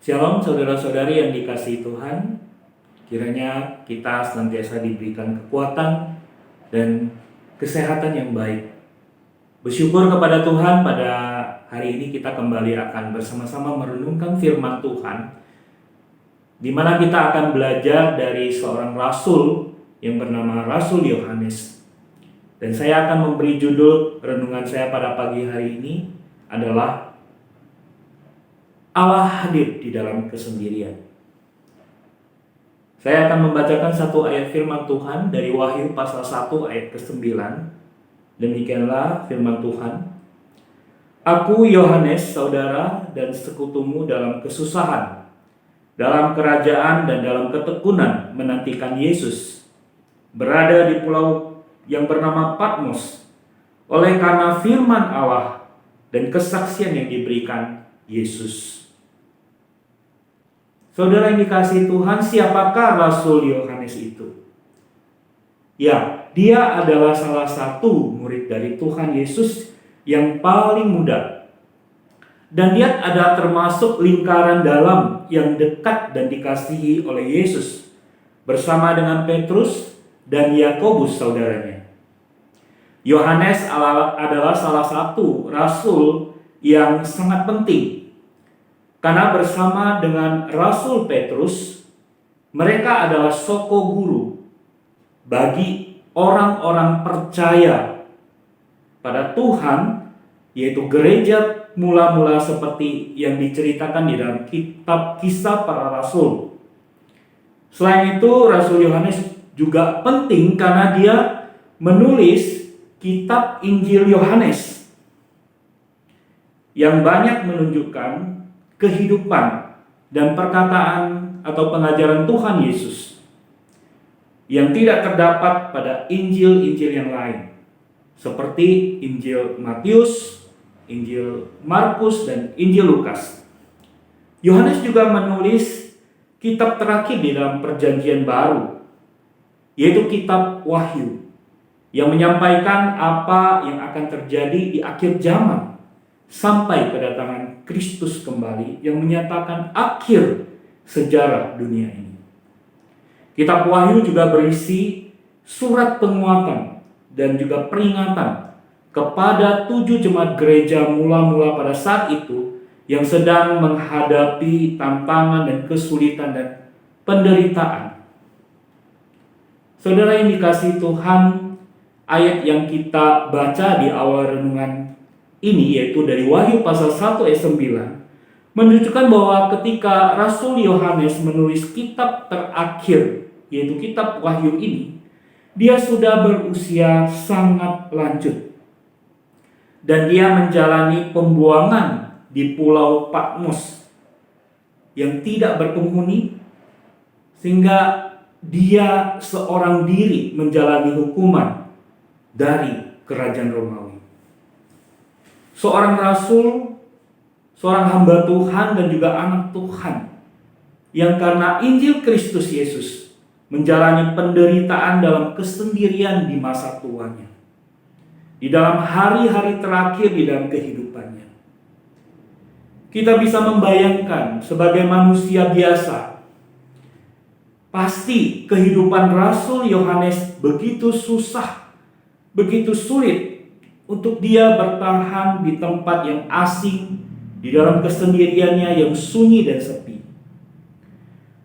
Shalom saudara-saudari yang dikasihi Tuhan. Kiranya kita senantiasa diberikan kekuatan dan kesehatan yang baik. Bersyukur kepada Tuhan, pada hari ini kita kembali akan bersama-sama merenungkan firman Tuhan, di mana kita akan belajar dari seorang rasul yang bernama Rasul Yohanes. Dan saya akan memberi judul renungan saya pada pagi hari ini adalah Allah hadir di dalam kesendirian. Saya akan membacakan satu ayat firman Tuhan dari Wahyu pasal 1 ayat ke-9. Demikianlah firman Tuhan. Aku Yohanes, saudara dan sekutumu dalam kesusahan, dalam kerajaan dan dalam ketekunan menantikan Yesus, berada di pulau yang bernama Patmos, oleh karena firman Allah dan kesaksian yang diberikan Yesus. Saudara yang dikasihi Tuhan, siapakah Rasul Yohanes itu? Ya, dia adalah salah satu murid dari Tuhan Yesus yang paling muda. Dan dia ada termasuk lingkaran dalam yang dekat dan dikasihi oleh Yesus, bersama dengan Petrus dan Yakobus saudaranya. Yohanes adalah salah satu rasul yang sangat penting, karena bersama dengan Rasul Petrus, mereka adalah soko guru bagi orang-orang percaya pada Tuhan, yaitu gereja mula-mula seperti yang diceritakan di dalam kitab Kisah Para Rasul. Selain itu, Rasul Yohanes juga penting karena dia menulis kitab Injil Yohanes yang banyak menunjukkan kehidupan dan perkataan atau pengajaran Tuhan Yesus yang tidak terdapat pada Injil-Injil yang lain, seperti Injil Matius, Injil Markus, dan Injil Lukas. Yohanes juga menulis kitab terakhir di dalam Perjanjian Baru, yaitu kitab Wahyu, yang menyampaikan apa yang akan terjadi di akhir zaman sampai kedatangan Kristus kembali yang menyatakan akhir sejarah dunia ini. Kitab Wahyu juga berisi surat penguatan dan juga peringatan kepada 7 jemaat gereja mula-mula pada saat itu yang sedang menghadapi tantangan dan kesulitan dan penderitaan. Saudara yang dikasihi Tuhan, ayat yang kita baca di awal renungan ini, yaitu dari Wahyu pasal 1 ayat 9, menunjukkan bahwa ketika Rasul Yohanes menulis kitab terakhir, yaitu kitab Wahyu ini, dia sudah berusia sangat lanjut. Dan dia menjalani pembuangan di pulau Patmos yang tidak berpenghuni, sehingga dia seorang diri menjalani hukuman dari kerajaan Romawi. Seorang rasul, seorang hamba Tuhan dan juga anak Tuhan, yang karena Injil Kristus Yesus menjalani penderitaan dalam kesendirian di masa tuanya, di dalam hari-hari terakhir di dalam kehidupannya. Kita bisa membayangkan sebagai manusia biasa, pasti kehidupan Rasul Yohanes begitu susah, begitu sulit untuk dia bertahan di tempat yang asing, di dalam kesendiriannya yang sunyi dan sepi.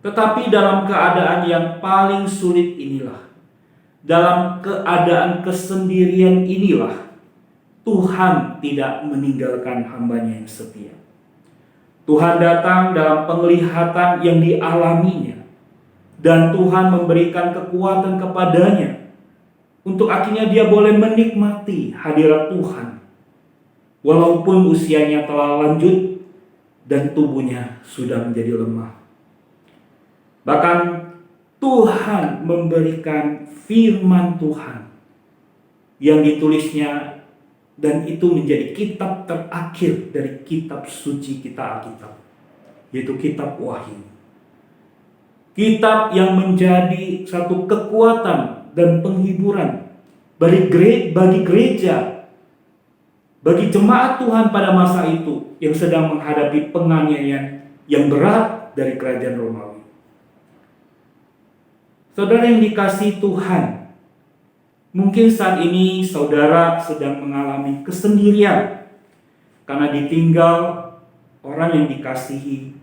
Tetapi dalam keadaan yang paling sulit inilah, dalam keadaan kesendirian inilah, Tuhan tidak meninggalkan hambanya yang setia. Tuhan datang dalam penglihatan yang dialaminya, dan Tuhan memberikan kekuatan kepadanya untuk akhirnya dia boleh menikmati hadirat Tuhan, walaupun usianya telah lanjut dan tubuhnya sudah menjadi lemah. Bahkan Tuhan memberikan firman Tuhan yang ditulisnya, dan itu menjadi kitab terakhir dari kitab suci kita Alkitab, yaitu kitab Wahyu. Kitab yang menjadi satu kekuatan dan penghiburan bagi gereja, bagi jemaat Tuhan pada masa itu yang sedang menghadapi penganiayaan yang berat dari kerajaan Romawi. Saudara yang dikasihi Tuhan, mungkin saat ini saudara sedang mengalami kesendirian karena ditinggal orang yang dikasihi,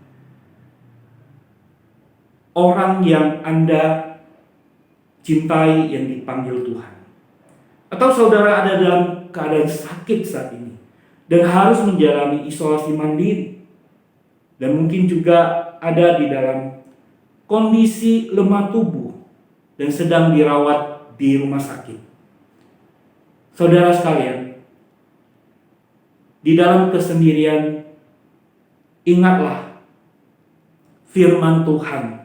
orang yang Anda cintai, yang dipanggil Tuhan. Atau saudara ada dalam keadaan sakit saat ini dan harus menjalani isolasi mandiri, dan mungkin juga ada di dalam kondisi lemah tubuh dan sedang dirawat di rumah sakit. Saudara sekalian, di dalam kesendirian, ingatlah firman Tuhan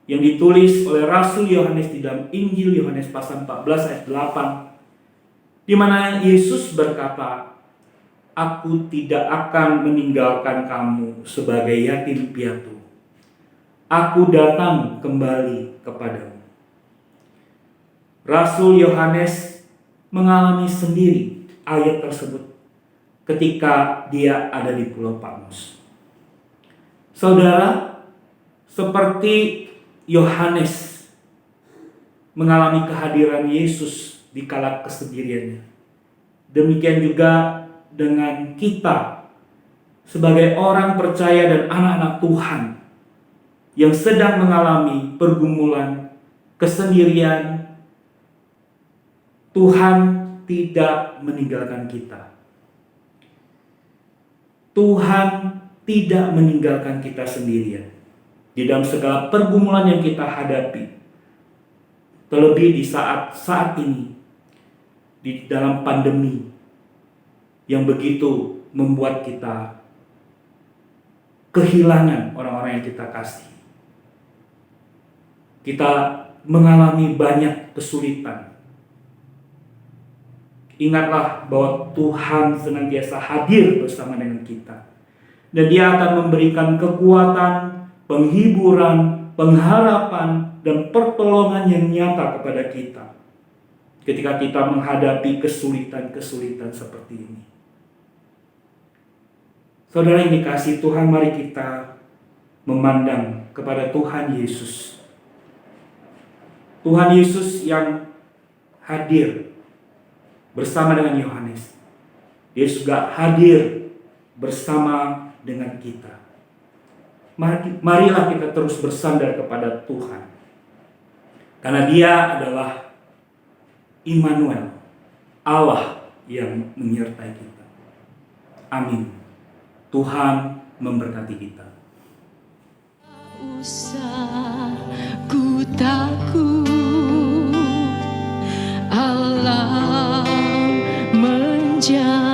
yang ditulis oleh Rasul Yohanes di dalam Injil Yohanes pasal 14 ayat 8, di mana Yesus berkata, "Aku tidak akan meninggalkan kamu sebagai yatim piatu. Aku datang kembali kepadamu." Rasul Yohanes mengalami sendiri ayat tersebut ketika dia ada di Pulau Patmos. Saudara, seperti Yohanes mengalami kehadiran Yesus di kala kesendiriannya, demikian juga dengan kita sebagai orang percaya dan anak-anak Tuhan yang sedang mengalami pergumulan kesendirian. Tuhan tidak meninggalkan kita. Tuhan tidak meninggalkan kita sendirian di dalam segala pergumulan yang kita hadapi. Terlebih di saat ini, di dalam pandemi yang begitu membuat kita kehilangan orang-orang yang kita kasih. Kita mengalami banyak kesulitan. Ingatlah bahwa Tuhan senantiasa hadir bersama dengan kita. Dan Dia akan memberikan kekuatan, penghiburan, pengharapan, dan pertolongan yang nyata kepada kita ketika kita menghadapi kesulitan-kesulitan seperti ini. Saudara yang dikasihi Tuhan, mari kita memandang kepada Tuhan Yesus. Tuhan Yesus yang hadir bersama dengan Yohanes. Dia juga hadir bersama dengan kita. Marilah kita terus bersandar kepada Tuhan, karena Dia adalah Immanuel, Allah yang menyertai kita. Amin. Tuhan memberkati kita. Usah ku takut, Allah menjagaku.